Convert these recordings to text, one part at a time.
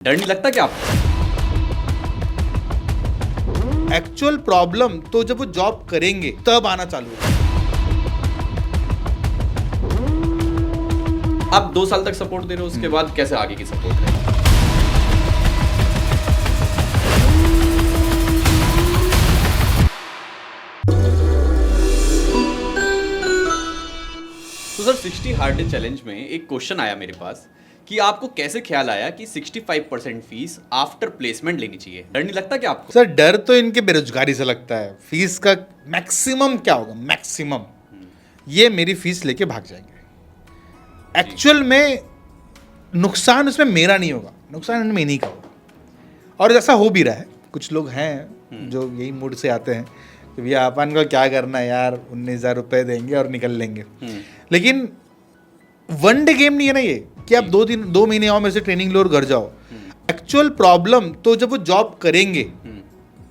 डर नहीं लगता क्या आपको? एक्चुअल प्रॉब्लम तो जब वो जॉब करेंगे तब आना चालू होगा। आप 2 साल तक सपोर्ट दे रहे हो, उसके बाद कैसे आगे की सपोर्ट है? तो सर 60 हार्ड डे चैलेंज में एक क्वेश्चन आया मेरे पास कि आपको कैसे ख्याल आया कि 65% फीस आफ्टर प्लेसमेंट लेनी चाहिए? डर नहीं लगता क्या आपको? सर डर तो इनके बेरोजगारी से लगता है। फीस का मैक्सिमम क्या होगा? मैक्सिमम ये मेरी फीस लेके भाग जाएंगे। एक्चुअल में नुकसान उसमें मेरा नहीं होगा, नुकसान इनमें इन्हीं का होगा। और ऐसा हो भी रहा है। कुछ लोग हैं जो यही मूड से आते हैं कि भैया अपन को क्या करना है यार, 19,000 रुपये देंगे और निकल लेंगे। लेकिन वन डे गेम नहीं है ना ये कि आप 2 महीने आओ मेरे से ट्रेनिंग लो और घर जाओ। एक्चुअल प्रॉब्लम तो जब वो जॉब करेंगे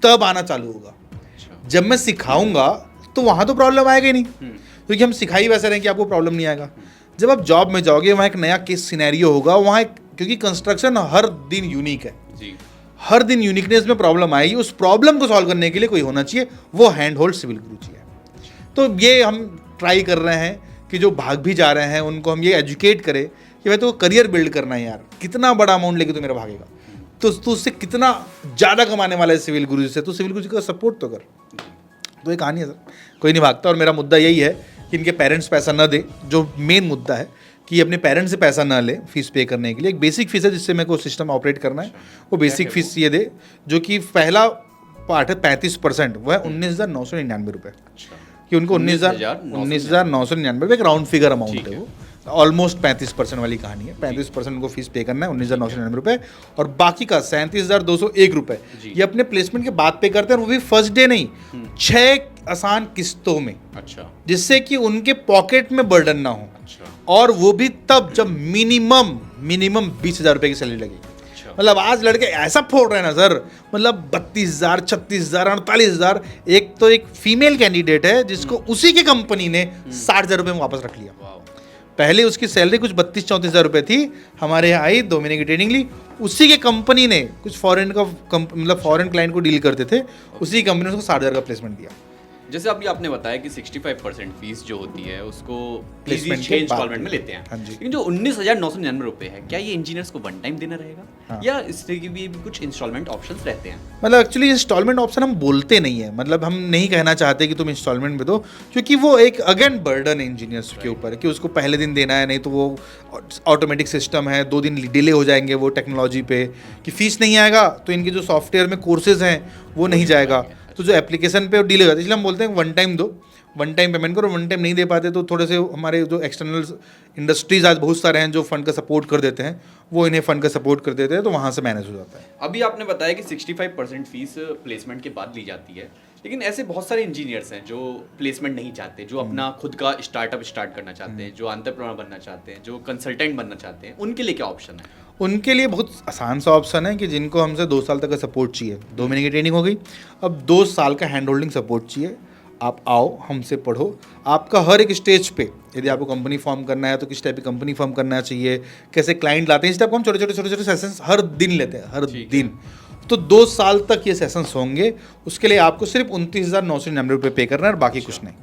तब आना चालू होगा। जब मैं सिखाऊंगा तो वहां तो प्रॉब्लम आएगा ही नहीं, क्योंकि हम सिखाई वैसे रहे कि आपको प्रॉब्लम नहीं आएगा। जब आप जॉब में जाओगे वहाँ एक नया केस सिनेरियो होगा, वहाँ क्योंकि कंस्ट्रक्शन हर दिन यूनिक है जी। हर दिन यूनिकनेस में प्रॉब्लम आएगी। उस प्रॉब्लम को सॉल्व करने के लिए कोई होना चाहिए, वो हैंड होल्ड सिविल गुरु जी है। तो ये हम ट्राई कर रहे हैं कि जो भाग भी जा रहे हैं उनको हम ये एजुकेट करें कि भाई तो करियर बिल्ड करना है यार, कितना बड़ा अमाउंट लेके तो मेरा भागेगा, तो तू उससे कितना ज़्यादा कमाने वाला है सिविल गुरु जी से, तो सिविल गुरु जी का सपोर्ट तो कर। तो ये कहानी है सर, कोई नहीं भागता। और मेरा मुद्दा यही है कि इनके पेरेंट्स पैसा न दे, जो मेन मुद्दा है कि अपने पेरेंट्स से पैसा ना ले फीस पे करने के लिए। एक बेसिक फीस है जिससे मेरे को सिस्टम ऑपरेट करना है, वो बेसिक फीस ये दे, जो कि पहला पार्ट है 35%, वो है 19,999 रुपये। कि उनको 19,999 रुपये एक राउंड फिगर अमाउंट है वो, ऑलमोस्ट 35% वाली कहानी है। 35% उनको फीस पे करना है 19,999 रुपये, और बाकी का 37,201 रुपये ये अपने प्लेसमेंट के बाद पे करते हैं, और वो भी फर्स्ट डे नहीं, 6 आसान किस्तों में। अच्छा। जिससे कि उनके पॉकेट में बर्डन ना हो। अच्छा। और वो भी तब जब मिनिमम 20,000 रुपये की सैलरी लगेगी। मतलब आज लड़के ऐसा फोड़ रहे हैं ना सर, मतलब 32,000, 36,000, 48,000। एक तो एक फीमेल कैंडिडेट है जिसको उसी की कंपनी ने 60,000 रुपये में वापस रख लिया। पहले उसकी सैलरी कुछ 32-34,000 रुपये थी, हमारे यहाँ आई, 2 महीने की ट्रेनिंग ली, उसी के कंपनी ने कुछ फॉरेन का मतलब फॉरेन क्लाइंट को डील करते थे, उसी कंपनी ने उसको 60,000 का प्लेसमेंट दिया। जैसे अभी आपने बताया कि 65% फीस जो होती है उसको प्लेसमेंट 6 इंस्टॉलमेंट में लेते हैं। हाँ जी। लेकिन जो 19,999 रुपये है, क्या ये इंजीनियर्स को वन टाइम देना रहेगा? हाँ। या इसके भी कुछ इंस्टॉलमेंट ऑप्शंस रहते हैं? मतलब एक्चुअली इंस्टॉलमेंट ऑप्शन हम बोलते नहीं है, मतलब हम नहीं कहना चाहते कि तुम इंस्टॉलमेंट में दो, क्योंकि वो एक अगेन बर्डन है इंजीनियर्स के ऊपर है कि उसको पहले दिन देना है, नहीं तो वो ऑटोमेटिक सिस्टम है, 2 दिन डिले हो जाएंगे वो टेक्नोलॉजी पे, कि फीस नहीं आएगा तो इनके जो सॉफ्टवेयर में कोर्सेज हैं वो नहीं जाएगा, तो जो एप्लीकेशन पे डिले हो जाता है। इसलिए हम बोलते हैं वन टाइम दो, वन टाइम पेमेंट करो। वन टाइम नहीं दे पाते तो थोड़े से हमारे जो एक्सटर्नल इंडस्ट्रीज आज बहुत सारे हैं जो फंड का सपोर्ट कर देते हैं, वो इन्हें फंड का सपोर्ट कर देते हैं, तो वहाँ से मैनेज हो जाता है। अभी आपने बताया कि 65% फीस प्लेसमेंट के बाद ली जाती है, लेकिन ऐसे बहुत सारे इंजीनियर्स हैं जो प्लेसमेंट नहीं चाहते, जो अपना खुद का स्टार्टअप स्टार्ट करना चाहते हैं, जो एंटरप्रेन्योर बनना चाहते हैं, जो कंसल्टेंट बनना चाहते हैं, उनके लिए क्या ऑप्शन है? उनके लिए बहुत आसान सा ऑप्शन है कि जिनको हमसे 2 साल तक का सपोर्ट चाहिए, 2 महीने की ट्रेनिंग हो गई, अब 2 साल का हैंड होल्डिंग सपोर्ट चाहिए। आप आओ, हमसे पढ़ो, आपका हर एक स्टेज पे, यदि आपको कंपनी फॉर्म करना है तो किस टाइप की कंपनी फॉर्म करना चाहिए, कैसे क्लाइंट लाते हैं, इस टाइप को हम छोटे छोटे सेशंस हर दिन लेते हैं, हर दिन। तो 2 साल तक ये सेशंस होंगे। उसके लिए आपको सिर्फ 29,999 रुपये पे करना है और बाकी कुछ नहीं।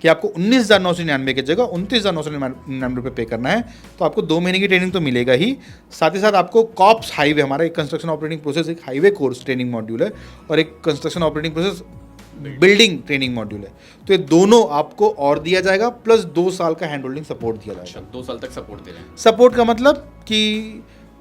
कि आपको 19,999 की जगह 29,999 रुपये पे करना है, तो आपको 2 महीने की ट्रेनिंग तो मिलेगा ही, साथ ही साथ आपको कॉप्स हाईवे, हमारा एक कंस्ट्रक्शन ऑपरेटिंग प्रोसेस एक हाईवे कोर्स ट्रेनिंग मॉड्यूल है, और एक construction operating process building training module है। तो ये दोनों आपको और दिया जाएगा, प्लस 2 साल का हैंड होल्डिंग सपोर्ट दिया जाएगा। 2 साल तक सपोर्ट दे रहे हैं। सपोर्ट का मतलब कि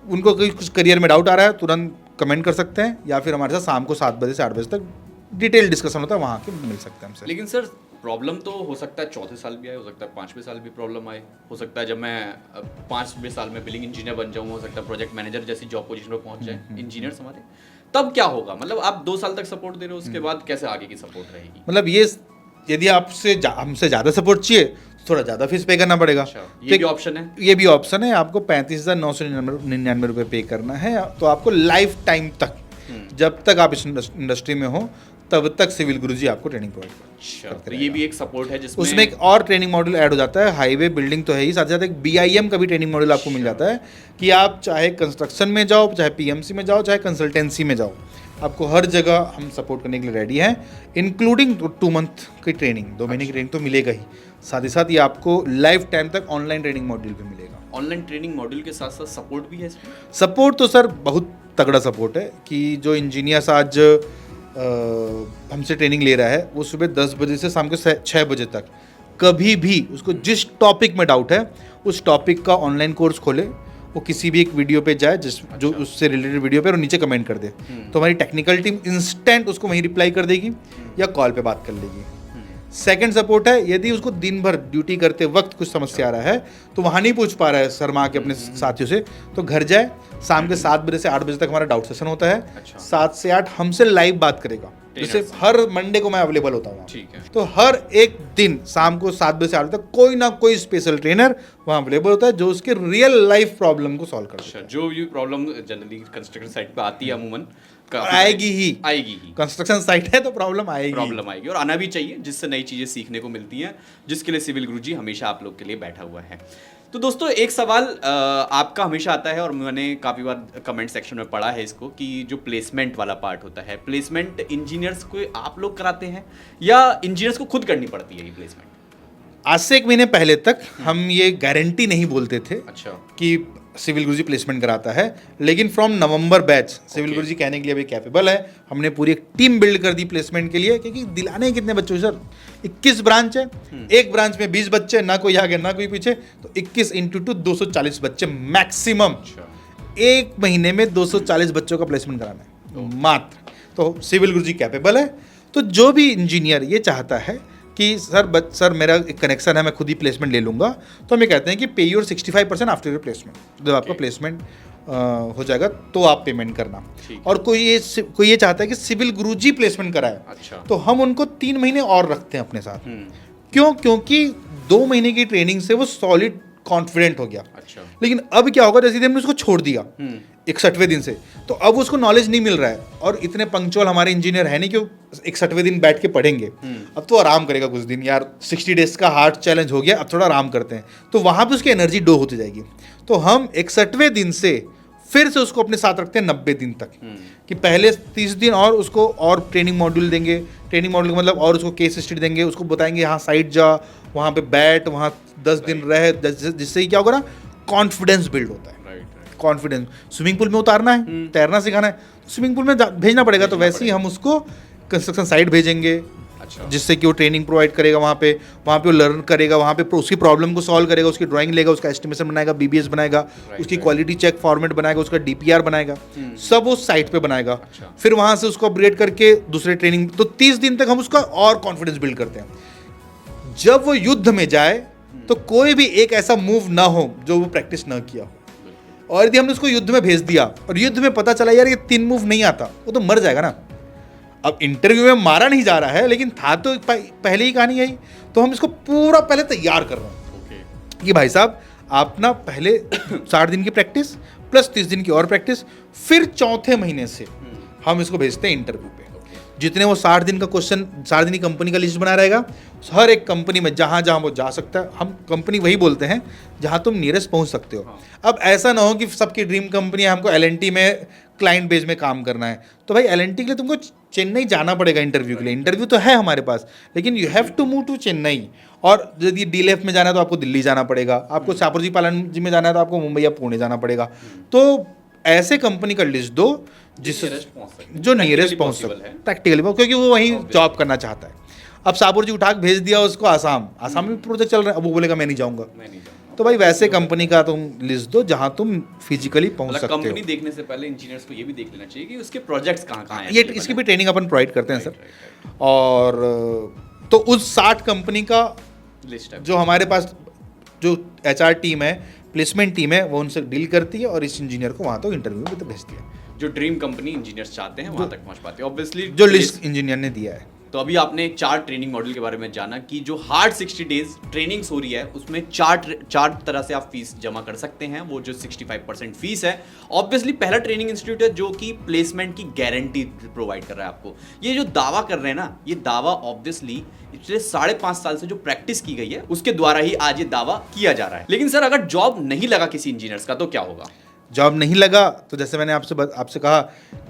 उनको कुछ करियर में डाउट आ रहा है, तुरंत कमेंट कर सकते हैं, या फिर हमारे साथ शाम को 7 बजे से 8 बजे तक डिटेल डिस्कशन होता है, वहाँ के मिल सकते हैं हमसे। लेकिन सर प्रॉब्लम तो हो सकता है 4थे साल भी आए, हो सकता है 5वें साल भी प्रॉब्लम आए, हो सकता है जब मैं 5वें साल में बिलिंग इंजीनियर बन जाऊँ, हो सकता है प्रोजेक्ट मैनेजर जैसी जॉब पोजीशन पर पहुँच जाए इंजीनियर्स हमारे, तब क्या होगा? मतलब आप 2 साल तक सपोर्ट दे रहे हो, उसके बाद कैसे आगे की सपोर्ट रहेगी? मतलब ये यदि आपसे हमसे ज़्यादा सपोर्ट चाहिए तो थोड़ा ज़्यादा फीस पे करना पड़ेगा। ये भी ऑप्शन है? ये भी ऑप्शन है। आपको 35,999 रुपये पे करना है, तो आपको लाइफ टाइम तक, जब तक आप इस इंडस्ट्री में हो तब तक सिविल गुरुजी आपको ट्रेनिंग प्रोवाइड अच्छा, तो ये भी एक सपोर्ट है जिसमें उसमें एक और ट्रेनिंग मॉड्यूल ऐड हो जाता है। हाईवे बिल्डिंग तो है ही, साथ साथ एक BIM का भी ट्रेनिंग मॉड्यूल आपको मिल जाता है कि आप चाहे कंस्ट्रक्शन में जाओ, चाहे PMC में जाओ, चाहे कंसल्टेंसी में जाओ, आपको हर जगह हम सपोर्ट करने के लिए रेडी हैं, इंक्लूडिंग 2 मंथ की ट्रेनिंग, 2 महीने की ट्रेनिंग तो मिलेगा ही, साथ ही साथ ये आपको लाइफ टाइम तक ऑनलाइन ट्रेनिंग मॉड्यूल भी मिलेगा। ऑनलाइन ट्रेनिंग मॉड्यूल के साथ साथ सपोर्ट भी है इसमें? सपोर्ट तो सर बहुत तगड़ा सपोर्ट है कि जो इंजीनियर्स आज हमसे ट्रेनिंग ले रहा है वो सुबह 10 बजे से शाम के 6 बजे तक कभी भी उसको जिस टॉपिक में डाउट है उस टॉपिक का ऑनलाइन कोर्स खोले, वो किसी भी एक वीडियो पे जाए जो उससे रिलेटेड वीडियो पे और नीचे कमेंट कर दे, तो हमारी टेक्निकल टीम इंस्टेंट उसको वहीं रिप्लाई कर देगी या कॉल पे बात कर लेगी। सेकंड सपोर्ट है, यदि उसको दिन भर ड्यूटी करते वक्त कुछ समस्या आ रहा है तो वहाँ नहीं पूछ पा रहा है शर्मा के अपने साथियों से, तो घर जाए, शाम के 7 बजे से 8 बजे तक हमारा डाउट सेशन होता है। अच्छा। 7 से 8 हमसे लाइव बात करेगा, जैसे हर मंडे को मैं अवेलेबल होता हूँ। ठीक है। तो हर एक दिन शाम को 7 बजे से 8 बजे तक कोई ना कोई स्पेशल ट्रेनर वहाँ अवेलेबल होता है जो उसके रियल लाइफ प्रॉब्लम को सॉल्व कर सकता है। जो भी प्रॉब्लम जनरली कंस्ट्रक्शन साइट पे आती है अमूमन आएगी ही कंस्ट्रक्शन साइट है तो प्रॉब्लम आएगी और आना भी चाहिए, जिससे नई चीज़ें सीखने को मिलती हैं, जिसके लिए सिविल गुरुजी हमेशा आप लोग के लिए बैठा हुआ है। तो दोस्तों एक सवाल आपका हमेशा आता है और मैंने काफ़ी बार कमेंट सेक्शन में पढ़ा है इसको कि जो प्लेसमेंट वाला पार्ट होता है, प्लेसमेंट इंजीनियर्स को आप लोग कराते हैं या इंजीनियर्स को खुद करनी पड़ती है ये प्लेसमेंट? आज से 1 महीने पहले तक हम ये गारंटी नहीं बोलते थे अच्छा कि सिविल गुरुजी प्लेसमेंट कराता है, लेकिन फ्रॉम नवंबर बैच सिविल गुरुजी कहने के लिए अभी कैपेबल है। हमने पूरी एक टीम बिल्ड कर दी प्लेसमेंट के लिए, क्योंकि दिलाने कितने बच्चों सर, 21 ब्रांच है, एक ब्रांच में 20 बच्चे, ना कोई आगे ना कोई पीछे, तो 21 इंटू 2 240 बच्चे मैक्सिमम। एक महीने में 240 बच्चों का प्लेसमेंट कराना है मात्र। तो सिविल गुरुजी कैपेबल है। तो जो भी इंजीनियर ये चाहता है कि सर मेरा एक कनेक्शन है, मैं खुद ही प्लेसमेंट ले लूँगा, तो हम ये कहते हैं कि पे योर 65% आफ्टर योर प्लेसमेंट। जब आपका प्लेसमेंट हो जाएगा तो आप पेमेंट करना। और कोई ये चाहता है कि सिविल गुरुजी प्लेसमेंट कराए, अच्छा। तो हम उनको 3 महीने और रखते हैं अपने साथ। क्यों? क्योंकि 2 महीने की ट्रेनिंग से वो सॉलिड कॉन्फिडेंट हो गया। अच्छा। लेकिन अब क्या होगा, जैसे हमने उसको छोड़ दिया 61वें दिन से, तो अब उसको नॉलेज नहीं मिल रहा है, और इतने पंक्चुअल हमारे इंजीनियर है नहीं कि 61वें दिन बैठ के पढ़ेंगे। अब तो आराम करेगा कुछ दिन, यार 60 डेज का हार्ड चैलेंज हो गया, अब थोड़ा आराम करते हैं, तो वहाँ पे उसकी एनर्जी लो होती जाएगी। तो हम 61वें दिन से फिर से उसको अपने साथ रखते हैं 90 दिन तक, कि पहले 30 दिन और उसको और ट्रेनिंग मॉड्यूल देंगे। ट्रेनिंग मॉड्यूल का मतलब और उसको केस स्टडी देंगे, उसको बताएंगे यहाँ साइट जा, वहाँ पे बैठ, वहाँ 10 दिन रहे, जिससे क्या होगा ना, कॉन्फिडेंस बिल्ड होता है। कॉन्फिडेंस स्विमिंग पूल में उतारना है, तैरना सिखाना है, स्विमिंग पूल में भेजना पड़ेगा, तो वैसे ही हम उसको कंस्ट्रक्शन साइट भेजेंगे। अच्छा। जिससे कि वो ट्रेनिंग प्रोवाइड करेगा, वहाँ पे वो लर्न करेगा, वहाँ पे उसकी प्रॉब्लम को सॉल्व करेगा, उसकी ड्राइंग लेगा, उसका एस्टिमेशन बनाएगा, BBS बनाएगा, उसकी क्वालिटी चेक फॉर्मेट बनाएगा, उसका DPR बनाएगा, सब वो साइट पे बनाएगा। अच्छा। फिर वहाँ से उसको अपग्रेड करके दूसरे ट्रेनिंग, तो 30 दिन तक हम उसका और कॉन्फिडेंस बिल्ड करते हैं। जब वो युद्ध में जाए तो कोई भी एक ऐसा मूव ना हो जो वो प्रैक्टिस ना किया हो। और यदि हमने उसको युद्ध में भेज दिया और युद्ध में पता चला यार ये 3 मूव नहीं आता, वो तो मर जाएगा ना। अब इंटरव्यू में मारा नहीं जा रहा है, लेकिन था तो पहले ही कहानी यही, तो हम इसको पूरा पहले तैयार कर रहे हैं कि भाई साहब आप ना पहले 60 दिन की प्रैक्टिस प्लस 30 दिन की और प्रैक्टिस, फिर चौथे महीने से हम इसको भेजते हैं इंटरव्यू पे। जितने वो 60 दिन का क्वेश्चन, 60 दिन की कंपनी का लिस्ट बना रहेगा, हर एक कंपनी में जहाँ जहाँ वो जा सकता है, हम कंपनी वही बोलते हैं जहाँ तुम नियरेस्ट पहुँच सकते हो। अब ऐसा ना हो कि सबकी ड्रीम कंपनी है, हमको L&T में क्लाइंट बेस में काम करना है, तो भाई L&T के लिए तुमको चेन्नई जाना पड़ेगा इंटरव्यू के लिए। इंटरव्यू तो है हमारे पास, लेकिन you have to move to Chennai. और यदि DLF में जाना है तो आपको दिल्ली जाना पड़ेगा, आपको शाहपुर पालन जी में जाना है तो आपको मुंबई या पुणे जाना पड़ेगा। तो ऐसे कंपनी का लिस्ट दो जो नियरेस्ट पहुंच सकता है प्रैक्टिकली, क्योंकि वो वहीं जॉब करना चाहता है। अब शाहपुर जी उठा के भेज दिया उसको आसाम में प्रोजेक्ट चल रहा है, अब वो बोलेगा मैं नहीं जाऊंगा। तो भाई वैसे कंपनी का तुम लिस्ट दो जहां तुम फिजिकली पहुंच सकते हो। कंपनी देखने से पहले इंजीनियर्स को ये भी देख लेना चाहिए कि उसके प्रोजेक्ट्स कहाँ हैं। ये इसकी भी ट्रेनिंग अपन प्रोवाइड करते हैं सर। और तो उस 60 कंपनी का लिस्ट है जो हमारे पास, जो HR टीम है, प्लेसमेंट टीम है, वो उनसे डील करती है और इस इंजीनियर को वहाँ तो इंटरव्यू में तो भेजती है। जो ड्रीम कंपनी इंजीनियर्स चाहते हैं वहाँ तक पहुँच पाते हैं ऑब्वियसली, जो लिस्ट इंजीनियर ने दिया है। तो अभी आपने 4 ट्रेनिंग मॉड्यूल के बारे में जाना कि जो हार्ड 60 डेज ट्रेनिंग्स हो रही है उसमें चार तरह से आप फीस जमा कर सकते हैं। वो जो 65% फीस है, ऑब्वियसली पहला ट्रेनिंग इंस्टीट्यूट है जो कि प्लेसमेंट की गारंटी प्रोवाइड कर रहा है आपको। ये जो दावा कर रहे हैं ना, ये दावा ऑब्वियसली पिछले 5.5 साल से जो प्रैक्टिस की गई है उसके द्वारा ही आज ये दावा किया जा रहा है। लेकिन सर अगर जॉब नहीं लगा किसी इंजीनियर्स का तो क्या होगा? जॉब नहीं लगा तो जैसे मैंने आपसे कहा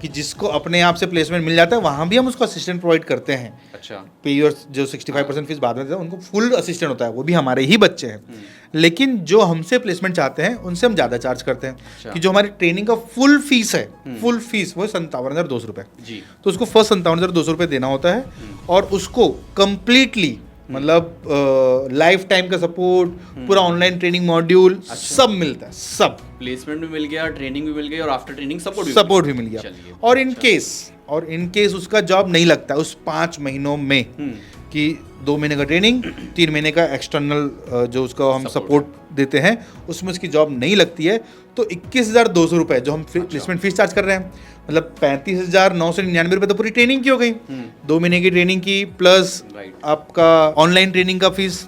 कि जिसको अपने आप से प्लेसमेंट मिल जाता है वहाँ भी हम उसको असिस्टेंट प्रोवाइड करते हैं। अच्छा। पे योर जो 65% फीस बाद में देते हैं उनको फुल असिस्टेंट होता है, वो भी हमारे ही बच्चे हैं। लेकिन जो हमसे प्लेसमेंट चाहते हैं उनसे हम ज़्यादा चार्ज करते हैं। अच्छा। कि जो हमारी ट्रेनिंग का फुल फीस है, फुल फीस वो 57,200 रुपये जी। तो उसको फर्स्ट 57,200 रुपये देना होता है और उसको कंप्लीटली मतलब लाइफ टाइम का सपोर्ट, पूरा ऑनलाइन ट्रेनिंग मॉड्यूल सब मिलता है, सब प्लेसमेंट भी मिल गया, ट्रेनिंग भी मिल गई और आफ्टर ट्रेनिंग सपोर्ट भी मिल गया। और इन केस उसका जॉब नहीं लगता उस 5 महीनों में कि 2 महीने का ट्रेनिंग, 3 महीने का एक्सटर्नल जो उसका हम सपोर्ट देते हैं, उसमें उसकी जॉब नहीं लगती है तो 21,200 रुपये जो हम प्लेसमेंट फीस चार्ज कर रहे हैं, मतलब 35,999 रुपये तो पूरी ट्रेनिंग की हो गई। 2 महीने की ट्रेनिंग की प्लस आपका ऑनलाइन ट्रेनिंग का फीस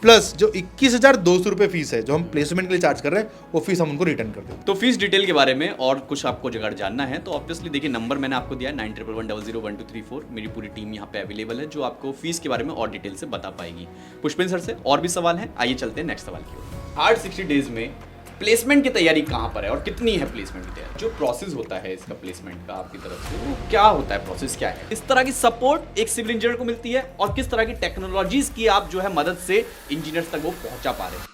प्लस जो 21,200 रुपये फीस है जो हम प्लेसमेंट के लिए चार्ज कर रहे हैं वो फीस हम उनको रिटर्न कर देते हैं। तो फीस डिटेल के बारे में और कुछ आपको जगह जानना है तो ऑब्वियसली देखिए नंबर मैंने आपको दिया है 9111001234। मेरी पूरी टीम यहाँ पे अवेलेबल है जो आपको फीस के बारे में और डिटेल से बता पाएगी। पुष्पेंद्र सर से और भी सवाल हैं, आइए चलते हैं नेक्स्ट सवाल की ओर। हार्ड 60 डेज में प्लेसमेंट की तैयारी कहाँ पर है और कितनी है प्लेसमेंट की तैयारी? जो प्रोसेस होता है इसका प्लेसमेंट का आपकी तरफ से वो क्या होता है, प्रोसेस क्या है? किस तरह की सपोर्ट एक सिविल इंजीनियर को मिलती है और किस तरह की टेक्नोलॉजीज की आप जो है मदद से इंजीनियर्स तक वो पहुंचा पा रहे हैं?